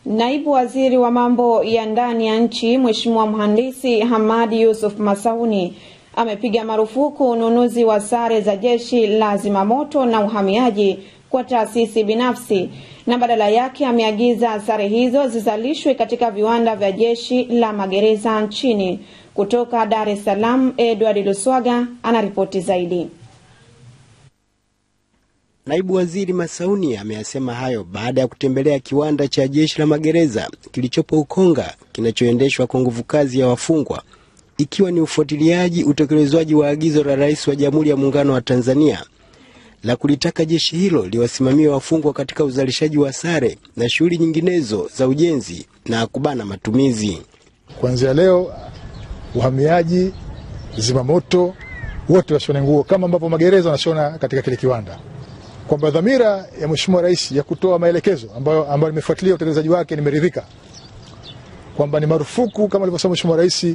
Naibu Waziri wa Mambo ya Ndani ya Nchi Mheshimiwa Mhandisi Hamadi Yusuf Masauni amepiga marufuku ununuzi wa sare za Jeshi la Zimamoto na Uhamiaji kwa taasisi binafsi, na badala yake ameagiza sare hizo zizalishwe katika viwanda vya Jeshi la Magereza nchini. Kutoka Dar es Salaam, Edward Luswaga anaripoti zaidi. Naibu Waziri Masauni ameyasema hayo baada ya kutembelea kiwanda cha Jeshi la Magereza kilichopo Ukonga kinachoendeshwa kwa nguvu kazi ya wafungwa, ikiwa ni ufuatiliaji utekelezwaji wa agizo la Rais wa Jamhuri ya Muungano wa Tanzania la kulitaka jeshi hilo liwasimamie wafungwa katika uzalishaji wa sare na shughuli nyinginezo za ujenzi na kubana matumizi. Kuanzia leo uhamiaji, zimamoto wote washone nguo kama ambavyo magereza wanashona katika kile kiwanda. Kwamba dhamira ya Mheshimiwa Rais ya kutoa maelekezo ambayo nimefuatilia utekelezaji wake nimeridhika. Kwamba ni marufuku kama alivyosema Mheshimiwa Rais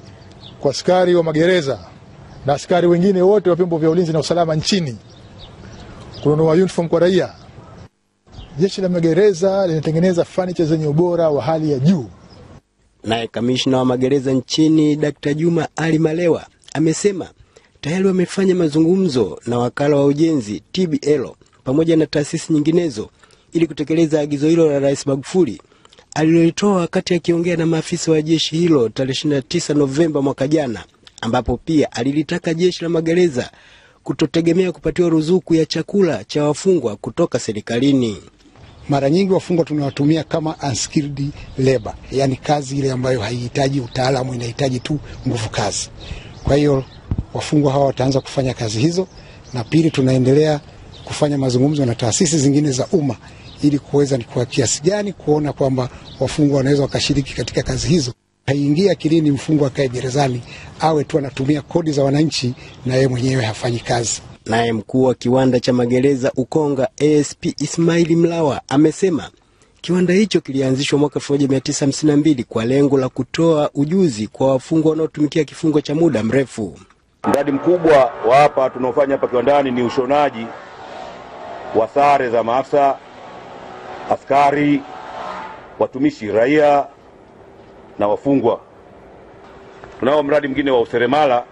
kwa askari wa magereza na askari wengine wote wa vyombo vya ulinzi na usalama nchini kununua uniform kwa raia. Jeshi la Magereza linatengeneza furniture zenye ubora wa hali ya juu. Naye kamishna wa magereza nchini Dr. Juma Ali Malewa amesema tayari wamefanya mazungumzo na wakala wa ujenzi TBL pamoja na taasisi nyinginezo ili kutekeleza agizo hilo la Rais Magufuli alilolitoa wakati akiongea na maafisa wa jeshi hilo tarehe 29 Novemba mwaka jana, ambapo pia alilitaka Jeshi la Magereza kutotegemea kupatiwa ruzuku ya chakula cha wafungwa kutoka serikalini. Mara nyingi wafungwa tunawatumia kama unskilled labor, yani kazi ile ambayo haihitaji utaalamu, inahitaji tu nguvu kazi. Kwa hiyo wafungwa hawa wataanza kufanya kazi hizo, na pili tunaendelea kufanya mazungumzo na taasisi zingine za umma ili kuweza ni kwa kiasi gani kuona kwamba wafungwa wanaweza wakashiriki katika kazi hizo. Haingia akilini mfungwa akae gerezani awe tu anatumia kodi za wananchi na yeye mwenyewe hafanyi kazi. Naye mkuu wa kiwanda cha magereza Ukonga ASP Ismaili Mlawa amesema kiwanda hicho kilianzishwa mwaka 1952 kwa lengo la kutoa ujuzi kwa wafungwa wanaotumikia kifungo cha muda mrefu. Mradi mkubwa wa hapa tunaofanya hapa kiwandani ni ushonaji wa sare za maafisa, askari, watumishi raia na wafungwa. Tunao mradi mwingine wa useremala,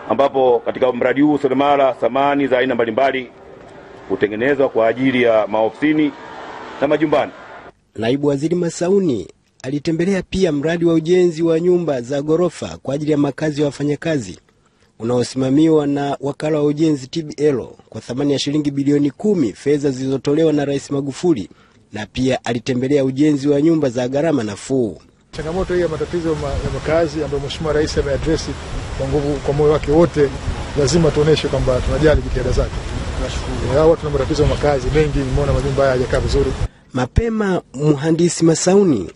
ambapo katika mradi huu useremala samani za aina mbalimbali hutengenezwa kwa ajili ya maofisini na majumbani. Naibu Waziri Masauni alitembelea pia mradi wa ujenzi wa nyumba za ghorofa kwa ajili ya makazi ya wafanyakazi unaosimamiwa na wakala wa ujenzi TBL kwa thamani ya shilingi bilioni 10, fedha zilizotolewa na Rais Magufuli, na pia alitembelea ujenzi wa nyumba za gharama nafuu. Changamoto hii ya matatizo ya makazi ambayo Mheshimiwa Rais ameaddress kwa nguvu, kwa moyo wake wote, lazima tuoneshe kwamba tunajali jitihada zake. Tunashukuru. Hao tuna matatizo ya makazi mengi, nimeona majumba haya hayajakaa vizuri. Mapema Mhandisi Masauni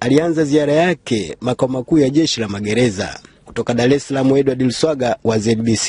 alianza ziara yake makao makuu ya Jeshi la Magereza. Kutoka Dar es Salaam, Edward Luswaga wa ZBC.